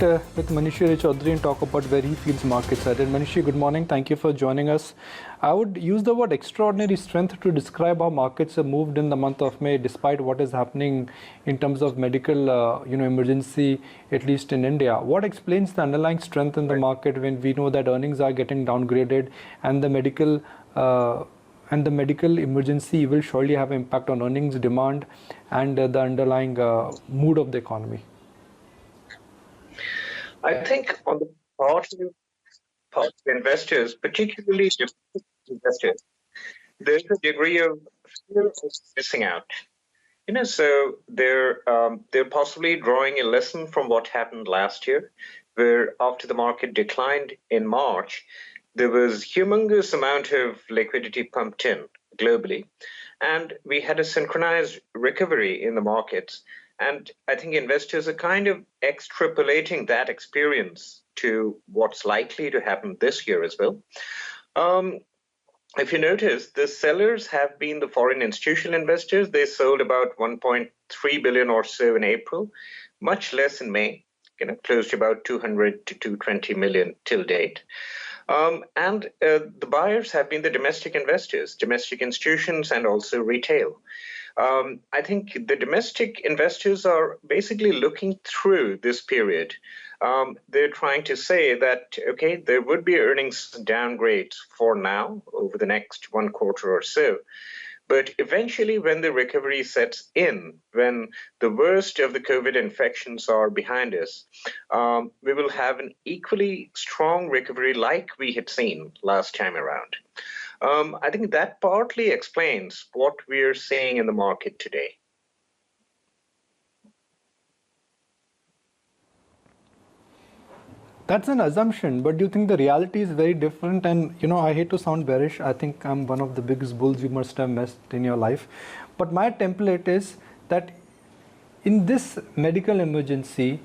with Manishi Raychaudhuri and talk about where he feels markets are. And Manishi, good morning. Thank you for joining us. I would use the word extraordinary strength to describe how markets have moved in the month of May, despite what is happening in terms of medical, emergency, at least in India. What explains the underlying strength in the market when we know that earnings are getting downgraded and the medical emergency will surely have impact on earnings, demand, and the underlying mood of the economy? I think on the part of investors, particularly investors, there's a degree of fear of missing out. So they're possibly drawing a lesson from what happened last year, where after the market declined in March, there was humongous amount of liquidity pumped in globally, and we had a synchronized recovery in the markets. And I think investors are kind of extrapolating that experience to what's likely to happen this year as well. If you notice, the sellers have been the foreign institutional investors. They sold about 1.3 billion or so in April, much less in May, close to about 200 to 220 million till date. And the buyers have been the domestic investors, domestic institutions, and also retail. I think the domestic investors are basically looking through this period. They're trying to say that, okay, there would be earnings downgrades for now over the next one quarter or so. But eventually, when the recovery sets in, when the worst of the COVID infections are behind us, we will have an equally strong recovery like we had seen last time around. I think that partly explains what we're seeing in the market today. That's an assumption, but do you think the reality is very different? And, I hate to sound bearish. I think I'm one of the biggest bulls you must have met in your life. But my template is that in this medical emergency,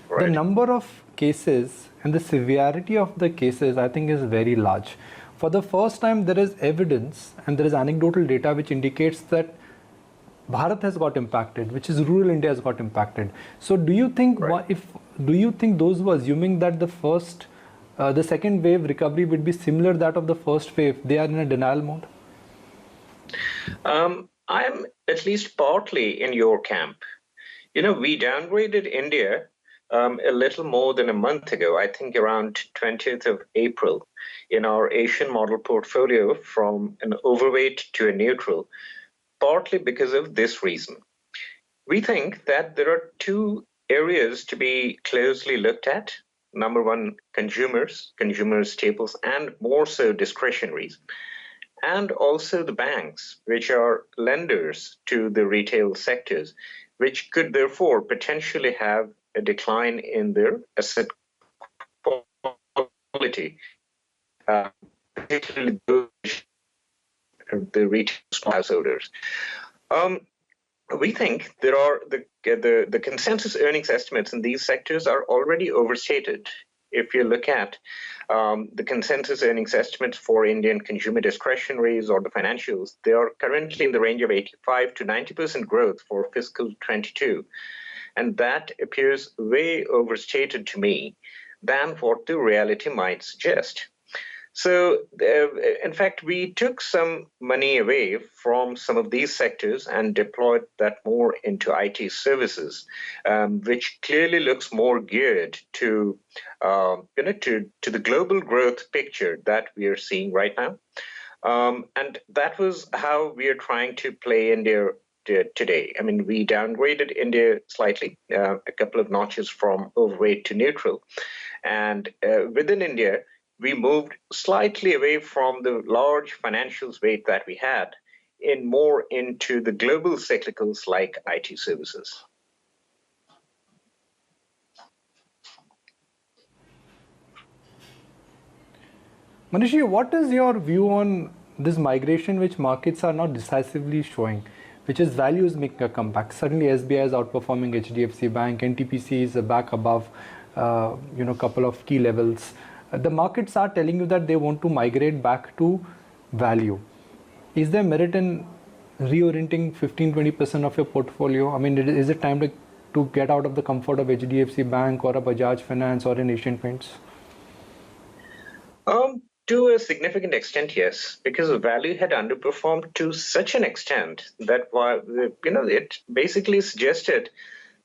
the number of cases and the severity of the cases, I think, is very large. For the first time, there is evidence and there is anecdotal data which indicates that Bharat has got impacted, which is rural India has got impacted. So do you think those who are assuming that the second wave recovery would be similar to that of the first wave, they are in a denial mode? I'm at least partly in your camp. We downgraded India a little more than a month ago, I think around 20th of April, in our Asian model portfolio from an overweight to a neutral, partly because of this reason. We think that there are two areas to be closely looked at. Number one, consumer staples, and more so discretionaries. And also the banks, which are lenders to the retail sectors, which could therefore potentially have a decline in their asset quality, particularly the retail householders. We think there are the consensus earnings estimates in these sectors are already overstated. If you look at the consensus earnings estimates for Indian consumer discretionaries or the financials, they are currently in the range of 85 to 90% growth for fiscal 22. And that appears way overstated to me than what the reality might suggest. So, in fact, we took some money away from some of these sectors and deployed that more into IT services, which clearly looks more geared to the global growth picture that we are seeing right now. And that was how we are trying to play India today. I mean, we downgraded India slightly, a couple of notches from overweight to neutral. And within India, we moved slightly away from the large financials weight that we had more into the global cyclicals like IT services. Manishi, what is your view on this migration which markets are not decisively showing, which is values making a comeback? Suddenly SBI is outperforming HDFC Bank, NTPC is back above couple of key levels. The markets are telling you that they want to migrate back to value. Is there merit in reorienting 15-20% of your portfolio? I mean, is it time to to get out of the comfort of HDFC Bank or a Bajaj Finance or an Asian Paints? To a significant extent, yes, because the value had underperformed to such an extent that while it basically suggested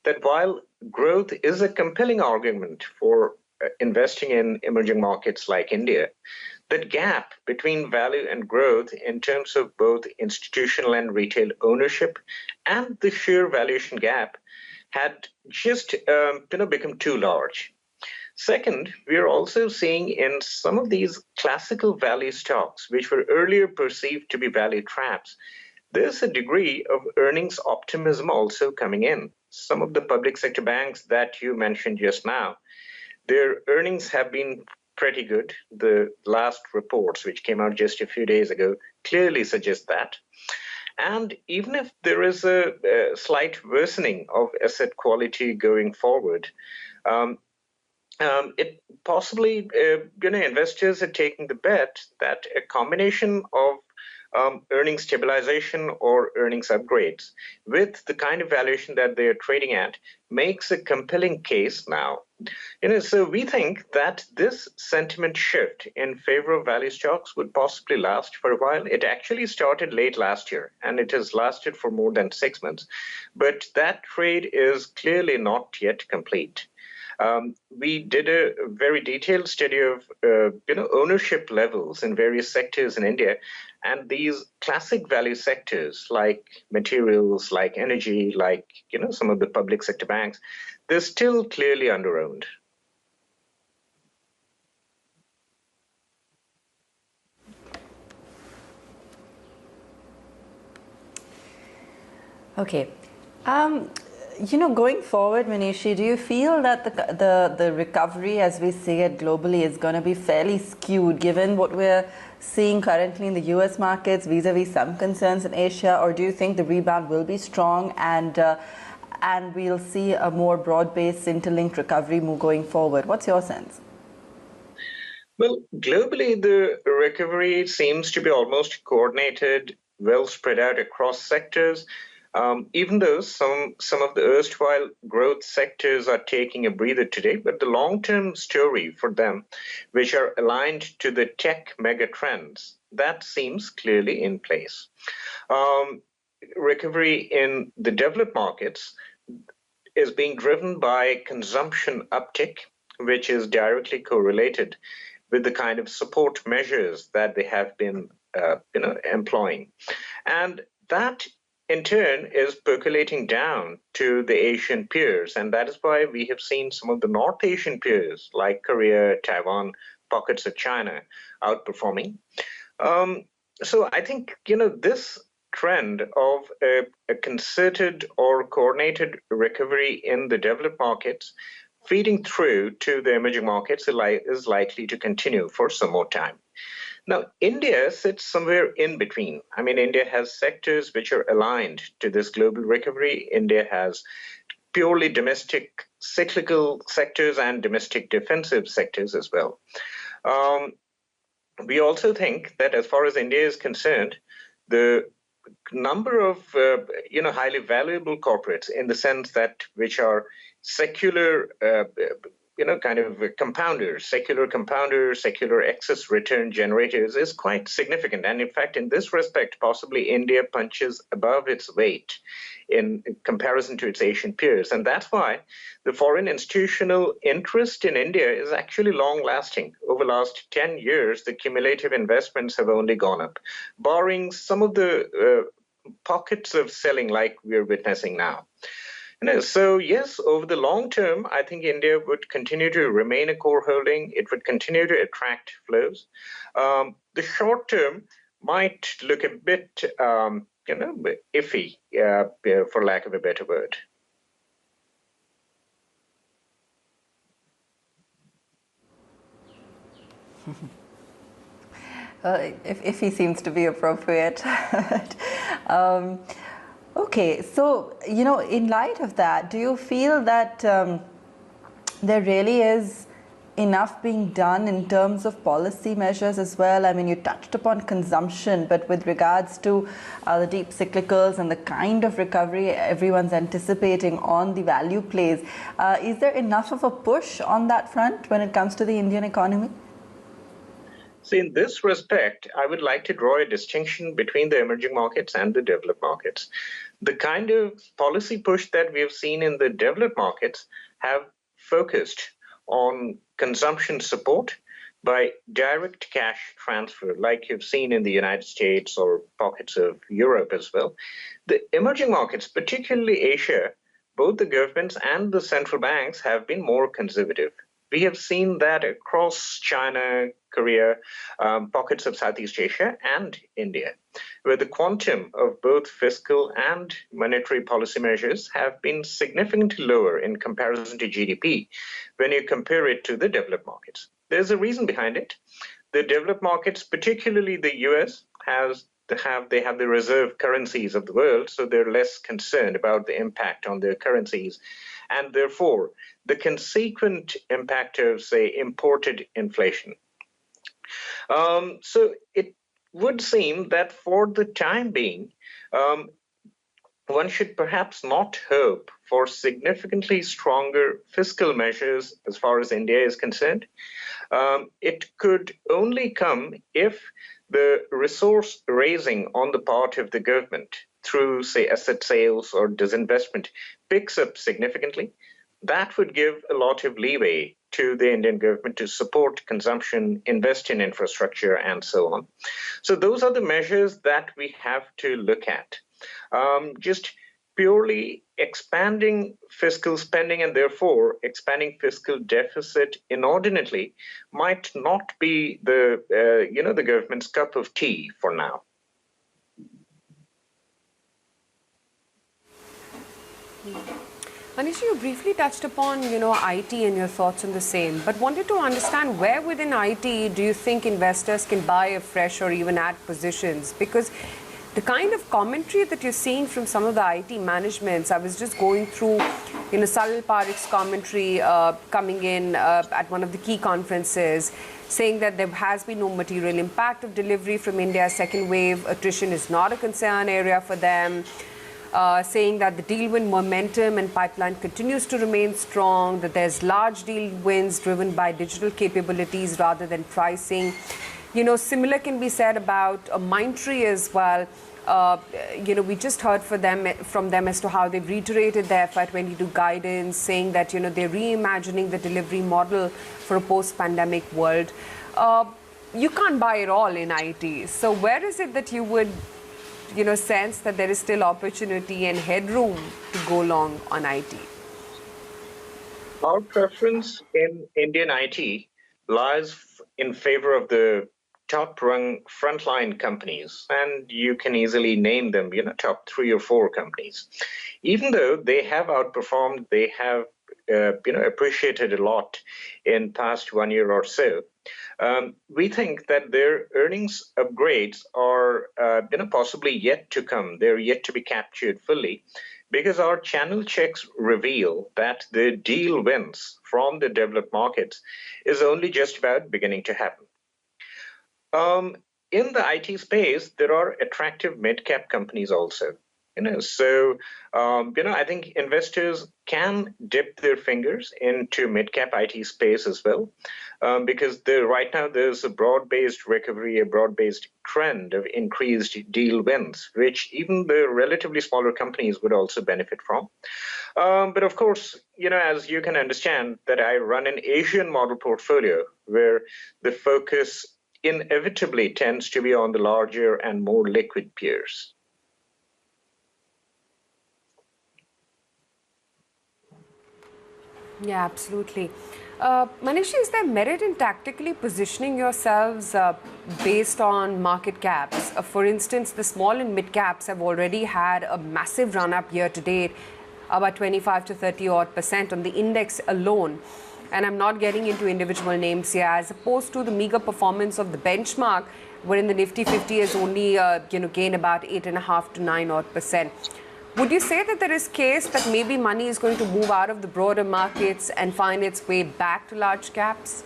that while growth is a compelling argument for investing in emerging markets like India, that gap between value and growth in terms of both institutional and retail ownership and the sheer valuation gap had just become too large. Second, we are also seeing in some of these classical value stocks, which were earlier perceived to be value traps, there's a degree of earnings optimism also coming in. Some of the public sector banks that you mentioned just now, their earnings have been pretty good. The last reports, which came out just a few days ago, clearly suggest that. And even if there is a slight worsening of asset quality going forward, it possibly, investors are taking the bet that a combination of earnings stabilization or earnings upgrades with the kind of valuation that they are trading at makes a compelling case now. So we think that this sentiment shift in favor of value stocks would possibly last for a while. It actually started late last year, and it has lasted for more than 6 months. But that trade is clearly not yet complete. We did a very detailed study of ownership levels in various sectors in India, and these classic value sectors like materials, like energy, like some of the public sector banks, they're still clearly underowned. Okay. Going forward, Manishi, do you feel that the recovery as we see it globally is going to be fairly skewed given what we're seeing currently in the US markets vis-a-vis some concerns in Asia, or do you think the rebound will be strong and we'll see a more broad-based interlinked recovery move going forward? What's your sense? Well, globally, the recovery seems to be almost coordinated, well spread out across sectors. Even though some of the erstwhile growth sectors are taking a breather today, but the long-term story for them, which are aligned to the tech mega trends, that seems clearly in place. Recovery in the developed markets is being driven by consumption uptick, which is directly correlated with the kind of support measures that they have been employing. And that in turn is percolating down to the Asian peers. And that is why we have seen some of the North Asian peers like Korea, Taiwan, pockets of China outperforming. So I think, this trend of a concerted or coordinated recovery in the developed markets feeding through to the emerging markets is likely to continue for some more time. Now, India sits somewhere in between. I mean, India has sectors which are aligned to this global recovery. India has purely domestic cyclical sectors and domestic defensive sectors as well. We also think that as far as India is concerned, the number of highly valuable corporates in the sense that which are secular kind of compounders, secular excess return generators is quite significant. And in fact, in this respect, possibly India punches above its weight in comparison to its Asian peers. And that's why the foreign institutional interest in India is actually long lasting. Over the last 10 years, the cumulative investments have only gone up, barring some of the pockets of selling like we're witnessing now. So yes, over the long term, I think India would continue to remain a core holding. It would continue to attract flows. The short term might look a bit, iffy, for lack of a better word. If he seems to be appropriate. Okay, so, in light of that, do you feel that there really is enough being done in terms of policy measures as well? I mean, you touched upon consumption, but with regards to the deep cyclicals and the kind of recovery everyone's anticipating on the value plays, is there enough of a push on that front when it comes to the Indian economy? So in this respect, I would like to draw a distinction between the emerging markets and the developed markets. The kind of policy push that we have seen in the developed markets have focused on consumption support by direct cash transfer, like you've seen in the United States or pockets of Europe as well. The emerging markets, particularly Asia, both the governments and the central banks have been more conservative. We have seen that across China, Korea, pockets of Southeast Asia, and India, where the quantum of both fiscal and monetary policy measures have been significantly lower in comparison to GDP when you compare it to the developed markets. There's a reason behind it. The developed markets, particularly the US, they have the reserve currencies of the world, so they're less concerned about the impact on their currencies, and therefore the consequent impact of, say, imported inflation. So it would seem that for the time being, one should perhaps not hope for significantly stronger fiscal measures as far as India is concerned. It could only come if the resource raising on the part of the government through, say, asset sales or disinvestment picks up significantly. That would give a lot of leeway to the Indian government to support consumption, invest in infrastructure, and so on. So those are the measures that we have to look at. Just purely expanding fiscal spending and therefore expanding fiscal deficit inordinately might not be the government's cup of tea for now. Manishi, you briefly touched upon, IT and your thoughts on the same, but wanted to understand where within IT do you think investors can buy afresh or even add positions? Because the kind of commentary that you're seeing from some of the IT managements, I was just going through, Salil Parikh's commentary coming in at one of the key conferences, saying that there has been no material impact of delivery from India's second wave. Attrition is not a concern area for them. Saying that the deal win momentum and pipeline continues to remain strong, that there's large deal wins driven by digital capabilities rather than pricing. Similar can be said about Mindtree as well. We just heard from them as to how they've reiterated their FY22 guidance, saying that, they're reimagining the delivery model for a post-pandemic world. You can't buy it all in IT. So where is it that you would sense that there is still opportunity and headroom to go long on IT? Our preference in Indian IT lies in favor of the top-rung frontline companies, and you can easily name them, top 3 or 4 companies. Even though they have outperformed, they have, appreciated a lot in past 1 year or so. We think that their earnings upgrades are, possibly yet to come. They're yet to be captured fully, because our channel checks reveal that the deal wins from the developed markets is only just about beginning to happen. In the IT space, there are attractive mid-cap companies also. I think investors can dip their fingers into mid-cap IT space as well, because right now there's a broad-based recovery, a broad-based trend of increased deal wins, which even the relatively smaller companies would also benefit from. But of course, as you can understand, that I run an Asian model portfolio where the focus inevitably tends to be on the larger and more liquid peers. Yeah, absolutely. Manishi, is there merit in tactically positioning yourselves based on market caps? For instance, the small and mid caps have already had a massive run up year to date, about 25 to 30% on the index alone. And I'm not getting into individual names here, as opposed to the meager performance of the benchmark, wherein the Nifty 50 has only gained about 8.5 to 9% Would you say that there is case that maybe money is going to move out of the broader markets and find its way back to large caps?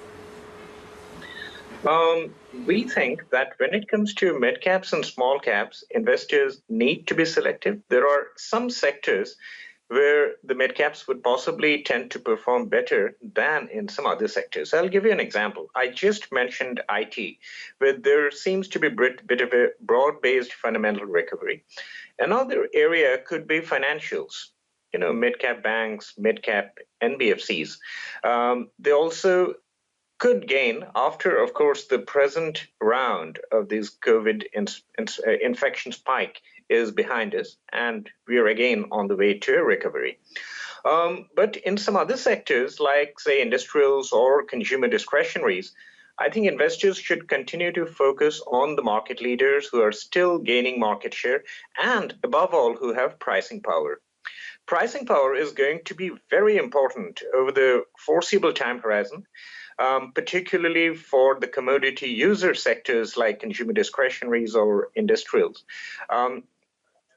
We think that when it comes to mid caps and small caps, investors need to be selective. There are some sectors where the mid caps would possibly tend to perform better than in some other sectors. I'll give you an example. I just mentioned IT, where there seems to be a bit of a broad-based fundamental recovery. Another area could be financials. Mid-cap banks, mid-cap NBFCs. They also could gain after, of course, the present round of this COVID infection spike is behind us, and we are again on the way to a recovery. But in some other sectors, like, say, industrials or consumer discretionaries, I think investors should continue to focus on the market leaders who are still gaining market share and, above all, who have pricing power. Pricing power is going to be very important over the foreseeable time horizon, particularly for the commodity user sectors like consumer discretionaries or industrials.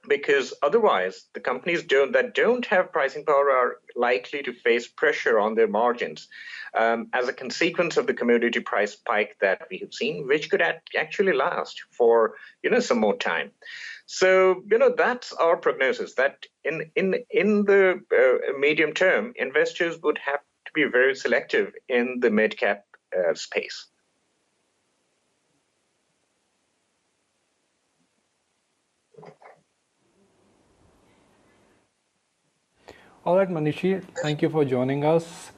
Because otherwise, the companies that don't have pricing power are likely to face pressure on their margins as a consequence of the commodity price spike that we have seen, which could actually last for some more time. So that's our prognosis, that in the medium term, investors would have to be very selective in the mid cap space. All right, Manishi, thank you for joining us.